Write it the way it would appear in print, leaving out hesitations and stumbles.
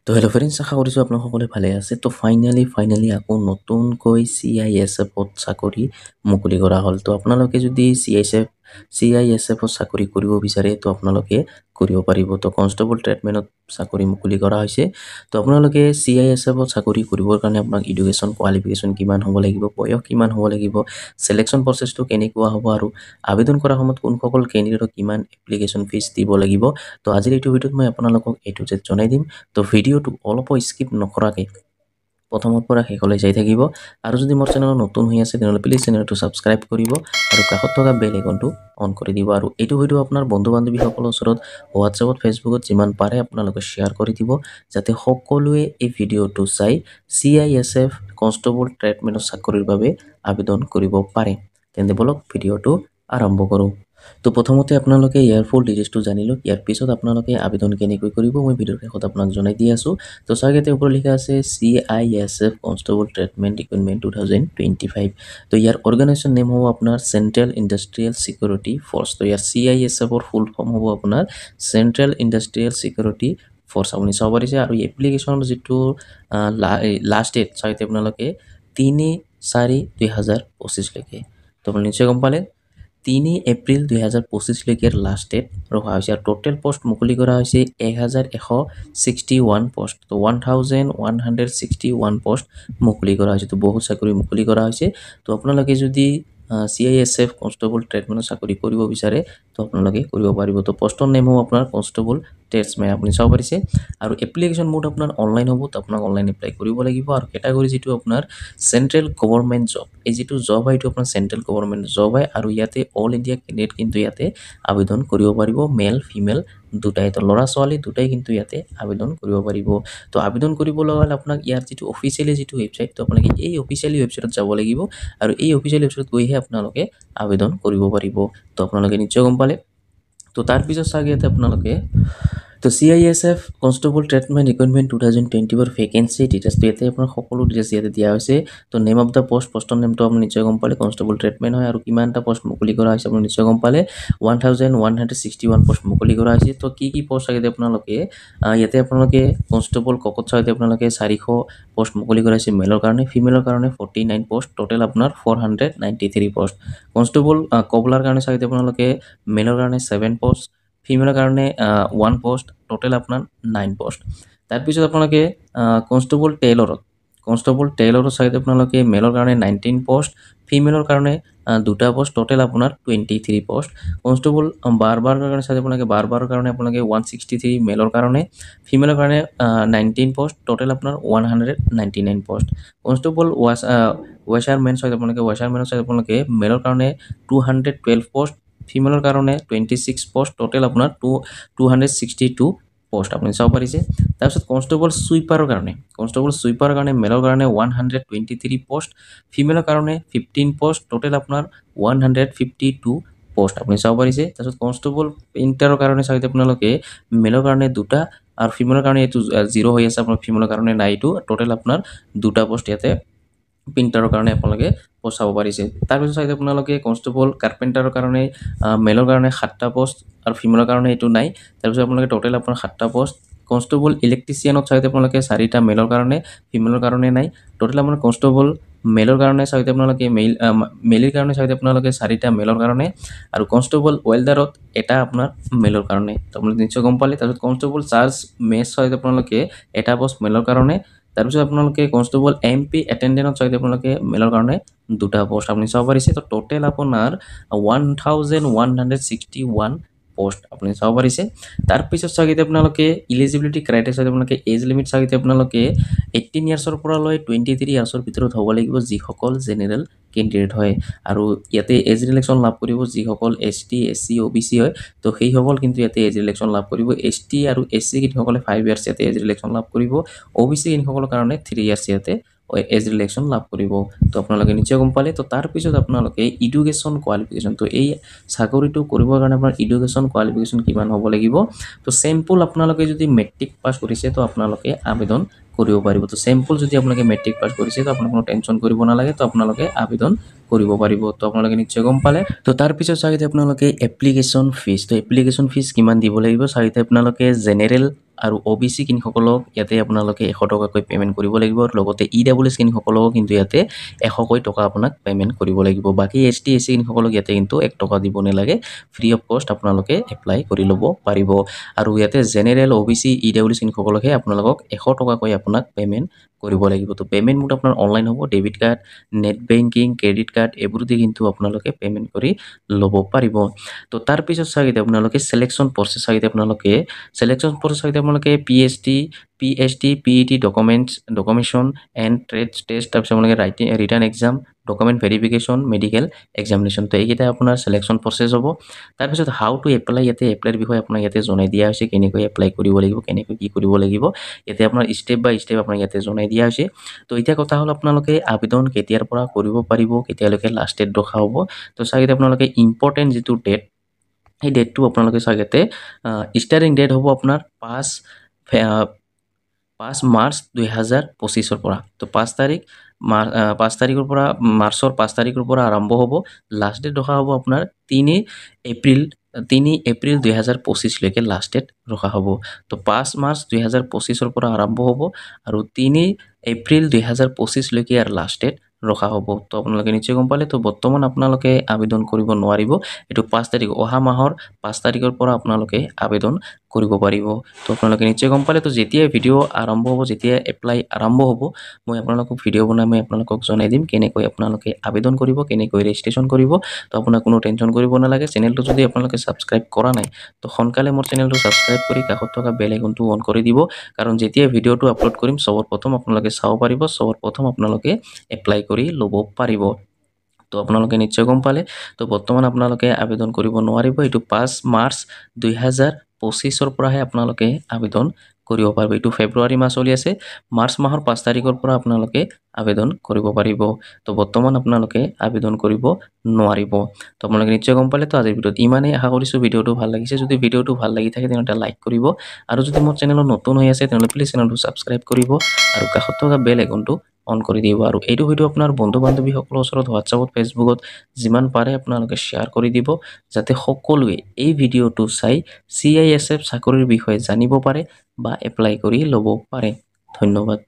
তো hello' friends, আশা কৰিছোঁ আপোনালোক সকলোৱে ভালে আছে। তো ফাইনেলি আকৌ নতুনকৈ CISFত চাকৰি মুকলি কৰা হ'ল। তো আপোনালোকে যদি CISFত চাকৰি কৰিব বিচাৰে তো আপোনালোকে কৰিব পাৰিব। তো কনষ্টেবল ট্ৰেডমেনত চাকৰি মুকলি কৰা হৈছে। তো আপোনালোকে CISFত চাকৰি কৰিবৰ কাৰণে আপোনাক এডুকেশ্যন কোৱালিফিকেশ্যন কিমান হ'ব লাগিব, বয়স কিমান হ'ব লাগিব, চিলেকশ্যন প্ৰচেছটো কেনেকুৱা হ'ব আৰু আবেদন কৰাৰ সময়ত কোনসকল কেণ্ডিডেটক কিমান এপ্লিকেশ্যন ফিজ দিব লাগিব। তো আজিৰ এইটো ভিডিঅ'ত মই আপোনালোকক A to Z জনাই দিম। তো ভিডিঅ'টো অলপো স্কিপ নকৰাকৈ প্ৰথমৰ পৰা শেষলৈ চাই থাকিব। আৰু যদি মোৰ চেনেলত নতুন হৈ আছে তেনেহ'লে প্লিজ চেনেলটো ছাবস্ক্ৰাইব কৰিব আৰু কাষত থকা বেল আইকনটো অন কৰি দিব। আৰু এইটো ভিডিঅ' আপোনাৰ বন্ধু বান্ধৱীসকলৰ ওচৰত হোৱাটছএপত, ফেচবুকত যিমান পাৰে আপোনালোকে শ্বেয়াৰ কৰি দিব, যাতে সকলোৱে এই ভিডিঅ'টো চাই CISF কনষ্টেবল ট্ৰেডমেনৰ চাকৰিৰ বাবে আবেদন কৰিব পাৰে। তেন্তে বলক ভিডিঅ'টো আৰম্ভ কৰোঁ। তো প্ৰথমতে আপোনালোকে ইয়াৰ ফুল ডিটেইলছটো জানি লওক। ইয়াৰ পিছত আপোনালোকে আবেদন কেনেকৈ কৰিব মই ভিডিঅ'ৰ শেষত আপোনাক জনাই দি আছোঁ। তো চাওক, ইয়াতে ওপৰত লিখা আছে CISF কনষ্টেবল ট্ৰেডমেণ্ট ৰিক্ৰুইটমেণ্ট 2025। তো ইয়াৰ অৰ্গেনাইজেশ্যন নেম হ'ব আপোনাৰ চেণ্ট্ৰেল ইণ্ডাষ্ট্ৰিয়েল ছিকিউৰিটি ফ'ৰ্চ। তো ইয়াৰ CISFৰ ফুল ফৰ্ম হ'ব আপোনাৰ চেণ্ট্ৰেল ইণ্ডাষ্ট্ৰিয়েল ছিকিউৰিটি ফ'ৰ্চ। আপুনি চাব পাৰিছে। আৰু এপ্লিকেশ্যনৰ যিটো লাষ্ট ডেট চাইতে আপোনালোকে 3/4/2025 তো আপুনি নিশ্চয় গম পালে 3 এপ্ৰিল 2025 লাষ্ট ডেট ৰখা হৈছে। আৰু টোটেল পোষ্ট মুকলি কৰা হৈছে 1161 পোষ্ট। তো 1161 পোষ্ট মুকলি কৰা হৈছে। তো বহুত চাকৰি মুকলি কৰা হৈছে। তো আপোনালোকে যদি CISF কনষ্টেবল ট্ৰেডমেনৰ চাকৰি কৰিব বিচাৰে তো আপোনালোকে কৰিব পাৰিব। তো পোষ্টৰ নেম হ'ব আপোনাৰ কনষ্টেবল ট্ৰেডমেন, আপুনি চাব পাৰিছে। আৰু এপ্লিকেশ্যন মোড আপোনাৰ অনলাইন হ'ব। তো আপোনাক অনলাইন এপ্লাই কৰিব লাগিব। আৰু কেটাগৰী যিটো আপোনাৰ চেণ্ট্ৰেল গভৰ্ণমেণ্ট জব, এই যিটো জব হয় এইটো আপোনাৰ চেণ্ট্ৰেল গভৰ্ণমেণ্ট জব হয়। আৰু ইয়াতে অল ইণ্ডিয়া কেণ্ডিডেট কিন্তু ইয়াতে আবেদন কৰিব পাৰিব, মেল ফিমেল দুটাই। তো ল'ৰা ছোৱালী দুটাই কিন্তু ইয়াতে আবেদন কৰিব পাৰিব। তো আবেদন কৰিব লগা হ'লে আপোনাক ইয়াৰ যিটো অফিচিয়েলি যিটো ৱেবছাইট, তো আপোনালোকে এই অফিচিয়েলি ৱেবছাইটত যাব লাগিব। আৰু এই অফিচিয়েল ৱেবছাইটত গৈহে আপোনালোকে আবেদন কৰিব পাৰিব। তো আপোনালোকে নিশ্চয় গম পালে। তো তাৰপিছত চাওক, ইয়াতে আপোনালোকে তো CISF কনষ্টেবল ট্ৰেডমেণ্ট ৰিক্ৰুইটমেণ্ট 2024 ভেকেঞ্চি ডিটেইলছটো ইয়াতে আপোনাৰ সকলো ডিটেইলছ ইয়াতে দিয়া হৈছে। তো নেম অফ দ্য পোষ্ট, পোষ্টৰ নেমটো আপুনি নিশ্চয় গম পালে, কনষ্টেবল ট্ৰেডমেণ্ট হয়। আৰু কিমানটা পোষ্ট মুকলি কৰা হৈছে আপুনি নিশ্চয় গম পালে, 1161 পোষ্ট মুকলি কৰা হৈছে। তো কি পোষ্ট ইয়াতে আপোনালোকে কনষ্টেবল ককত চাইতে আপোনালোকে 400 পোষ্ট মুকলি কৰা হৈছে মেলৰ কাৰণে, ফিমেলৰ কাৰণে 49 পোষ্ট, টোটেল আপোনাৰ 493 পোষ্ট। কনষ্টেবল কবলাৰ কাৰণে চাইতে আপোনালোকে মেলৰ কাৰণে 7 পোষ্ট, ফিমেলৰ কাৰণে 1 পোষ্ট, টোটেল আপোনাৰ 9 পোষ্ট। তাৰপিছত আপোনালোকে কনষ্টেবল টেইলৰত চাইতে আপোনালোকে মেলৰ কাৰণে 19 পোষ্ট, ফিমেলৰ কাৰণে 2টা পোষ্ট, টোটেল আপোনাৰ 23 পোষ্ট। কনষ্টেবল বাৰবাৰৰ কাৰণে চাইতে আপোনালোকে বাৰবাৰৰ কাৰণে আপোনালোকে 163, মেলৰ কাৰণে, ফিমেলৰ কাৰণে 19 পোষ্ট, টোটেল আপোনাৰ 199 পোষ্ট। কনষ্টেবল ৱাশ্বাৰমেন চাইতে আপোনালোকে মেলৰ কাৰণে 212 পোষ্ট, ফিমেলৰ কাৰণে 26 পোষ্ট, টোটেল আপোনাৰ 262 পোষ্ট, আপুনি চাব পাৰিছে। তাৰপিছত কনষ্টেবল চুইপাৰৰ কাৰণে মেলৰ কাৰণে 123 পোষ্ট, ফিমেলৰ কাৰণে 15 পোষ্ট, টোটেল আপোনাৰ 152 পোষ্ট, আপুনি চাব পাৰিছে। তাৰপিছত কনষ্টেবল পেইণ্টাৰৰ কাৰণে চাইতে আপোনালোকে মেলৰ কাৰণে 2টা আৰু ফিমেলৰ কাৰণে এইটো 0 হৈ আছে, আপোনাৰ ফিমেলৰ কাৰণে নাই, এইটো টোটেল আপোনাৰ 2টা পোষ্ট ইয়াতে পেইণ্টাৰৰ কাৰণে আপোনালোকে পোষ্ট চাব পাৰিছে। তাৰপিছত চাইতে আপোনালোকে কনষ্টেবল কাৰ্পেণ্টাৰৰ কাৰণে মেলৰ কাৰণে 7টা পোষ্ট আৰু ফিমেলৰ কাৰণে এইটো নাই। তাৰপিছত আপোনালোকে টোটেল আপোনাৰ 7টা পোষ্ট। কনষ্টেবল ইলেক্ট্ৰিচিয়ানত চাইতে আপোনালোকে 4টা মেলৰ কাৰণে, ফিমেলৰ কাৰণে নাই, টোটেল আপোনাৰ কনষ্টেবল মেলৰ কাৰণে চাইতে আপোনালোকে মেলিৰ কাৰণে চাইতে আপোনালোকে 4টা মেলৰ কাৰণে, আৰু কনষ্টেবল ৱেল্ডাৰত এটা আপোনাৰ মেলৰ কাৰণে। তো আপোনালোকে নিশ্চয় গম পালে। তাৰপিছত কনষ্টেবল চাৰ্জ মেচ চাইতে আপোনালোকে এটা পোষ্ট মেলৰ কাৰণে। তাৰপিছত আপোনালোকে কনষ্টেবল MP এটেণ্ডেণ্টত চাইতে আপোনালোকে মেলৰ কাৰণে 2টা পোষ্ট, আপুনি চাব পাৰিছে। তো টোটেল আপোনাৰ 1161 পোষ্ট, আপুনি চাব পাৰিছে। তাৰপিছত চাগিতে আপোনালোকে ইলিজিবিলিটি ক্ৰাইটেৰিয়া চাইতে আপোনালোকে এজ লিমিট চাগিতে আপোনালোকে 18 ইয়াৰ্ছৰ পৰা লৈ 23 ইয়াৰ্ছৰ ভিতৰত হ'ব লাগিব যিসকল জেনেৰেল কেণ্ডিডেট হয়। আৰু ইয়াতে এজ ৰিলেক্সন লাভ কৰিব যিসকল ST SC OBC হয়। তো সেইসকল কিন্তু ইয়াতে এজ ৰিলেক্সন লাভ কৰিব। ST আৰু SC কিসকলে 5 ইয়াৰ্ছ ইয়াতে এজ ৰিলেক্সন লাভ কৰিব। OBC কিসকলৰ কাৰণে 3 ইয়াৰ্ছ ইয়াতে এজ ৰিলেক্সন লাভ কৰিব। তো আপোনালোকে নিশ্চয় গম পালে। তো তাৰপিছত আপোনালোকে এডুকেশ্যন কোৱালিফিকেশ্যন, তো এই চাকৰিটো কৰিবৰ কাৰণে আপোনাৰ এডুকেশ্যন কোৱালিফিকেশ্যন কিমান হ'ব লাগিব। তো চেম্পল আপোনালোকে যদি মেট্ৰিক পাছ কৰিছে তো আপোনালোকে আবেদন কৰিব পাৰিব। তো চেম্পল যদি আপোনালোকে মেট্ৰিক পাছ কৰিছে তো আপোনালোকে কোনো টেনশ্যন কৰিব নালাগে, তো আপোনালোকে আবেদন কৰিব পাৰিব। তো আপোনালোকে নিশ্চয় গম পালে। তো তাৰপিছত চাগিতে আপোনালোকে এপ্লিকেশ্যন ফিজ, তো এপ্লিকেশ্যন ফিজ কিমান দিব লাগিব চাগিতে আপোনালোকে জেনেৰেল আৰু OBC কিনিসকলক ইয়াতে আপোনালোকে 100 টকাকৈ পে'মেণ্ট কৰিব লাগিব আৰু লগতে EWS কিনিসকলকো কিন্তু ইয়াতে 100কৈ টকা আপোনাক পে'মেণ্ট কৰিব লাগিব বাকী ST SC কিনিসকলক ইয়াতে কিন্তু 1 টকা দিব নালাগে ফ্ৰী অফ কষ্ট আপোনালোকে এপ্লাই কৰি ল'ব পাৰিব আৰু ইয়াতে জেনেৰেল OBC EWS কিনিসকলকহে আপোনালোকক 100 টকাকৈ আপোনাক পে'মেণ্ট কৰিব লাগিব তো পে'মেণ্ট মোড আপোনাৰ অনলাইন হ'ব debit card net banking credit card এইবোৰতে কিন্তু আপোনালোকে পে'মেণ্ট কৰি ল'ব পাৰিব তো তাৰ পিছত চাগিতে আপোনালোকে সিলেকশন প্ৰসেস চাগিতে আপোনালোকে সিলেকশন প্ৰসেস চাগিতে আপোনালোকে PhD PET documentation and trade test তাৰপিছত আপোনালোকে return exam document verification medical examination তো এইকেইটা আপোনাৰ সিলেকশন প্ৰসেস হ'ব তাৰপিছত হাউ টু এপ্লাই ইয়াতে এপ্লাইৰ বিষয়ে আপোনাক ইয়াতে জনাই দিয়া হৈছে কেনেকৈ এপ্লাই কৰিব লাগিব কেনেকৈ কি কৰিব লাগিব ইয়াতে আপোনাৰ স্টেপ বাই স্টেপ আপোনাক ইয়াতে জনাই দিয়া হৈছে তো এতিয়া কথা হ'ল আপোনালোকে আবেদন কেতিয়াৰ পৰা কৰিব পাৰিব কেতিয়ালৈকে লাষ্ট ডেট ৰখা হ'ব তো চাগিতে আপোনালোকে ইম্পৰ্টেন্ট যেটো ডেট এই ডেটটো আপোনালোকে চাগিতে ষ্টাৰ্টিং ডেট হ'ব আপোনাৰ 5 মাৰ্চ 2025 পৰা তো 5 তাৰিখৰ পৰা মাৰ্চৰ 5 তাৰিখৰ পৰা আৰম্ভ হ'ব লাষ্ট ডেট ৰখা হ'ব আপোনাৰ 3 এপ্ৰিল 2025 লৈকে লাষ্ট ডেট ৰখা হ'ব তো 5 মাৰ্চ 2025 পৰা আৰম্ভ হ'ব আৰু 3 এপ্ৰিল 2025 লৈকে আৰু লাষ্ট ডেট ৰখা হ'ব তো আপোনালোকে নিশ্চয় গম পালে তো বৰ্তমান আপোনালোকে আবেদন কৰিব নোৱাৰিব এটো 5 তাৰিখ অহা মাহৰ 5 তাৰিখৰ পৰা আপোনালোকে আবেদন কৰিব পাৰিব তো আপোনালোকে নিশ্চয় গম পালে তো যেতিয়া ভিডিও আৰম্ভ হ'ব যেতিয়া এপ্লাই আৰম্ভ হ'ব মই আপোনালোকক ভিডিও বনাই মই আপোনালোকক জনাই দিম কেনেকৈ আপোনালোকে আবেদন কৰিব কেনেকৈ ৰেজিষ্ট্ৰেচন কৰিব তো আপোনাক কোনো টেনচন কৰিব নালাগে চেনেলটো যদি আপোনালোকে সাবস্ক্ৰাইব কৰা নাই তো সোনকালে মোৰ চেনেলটো সাবস্ক্ৰাইব কৰি কাষত থকা বেল আইকনটো অন কৰি দিব কাৰণ যেতিয়া ভিডিওটো আপলোড কৰিম সবৰ প্ৰথম আপোনালোকে চাব পাৰিব সবৰ প্ৰথম আপোনালোকে এপ্লাই কৰি ল'ব পাৰিব তো আপোনালোকে নিশ্চয় গম পালে তো বৰ্তমান আপোনালোকে আবেদন কৰিব নোৱাৰিব এটো 5 মাৰ্চ 2025 পৰাহে আপোনালোকে আবেদন কৰিব পাৰিব এটো ফেব্ৰুৱাৰী মাহ চলি আছে মাৰ্চ মাহৰ 5 তাৰিখৰ পৰা আপোনালোকে আবেদন কৰিব পাৰিব তো বৰ্তমান আপোনালোকে আবেদন কৰিব নোৱাৰিব তো আপোনালোকে নিশ্চয় গম পালে তো আজিৰ ভিডিওত ইমানেই আশা কৰিছো ভিডিওটো ভাল লাগিছে যদি ভিডিওটো ভাল লাগি থাকে তেন্তে লাইক কৰিব আৰু যদি মোৰ চেনেলত নতুন হৈ আছে তেন্তে প্লিজ চেনেলটো সাবস্ক্ৰাইব কৰিব আৰু কাষত থকা বেল আইকনটো অন কৰি দিব আৰু এইটো ভিডিও আপোনাৰ বন্ধু বান্ধৱী সকলৰ ওচৰত হোৱাটছআপত ফেসবুকত যিমান পাৰে আপোনালোকে শেয়াৰ কৰি দিব যাতে সকলোৱে এই ভিডিওটো চাই CISF চাকৰিৰ বিষয়ে জানিব পাৰে বা এপ্লাই কৰি ল'ব পাৰে ধন্যবাদ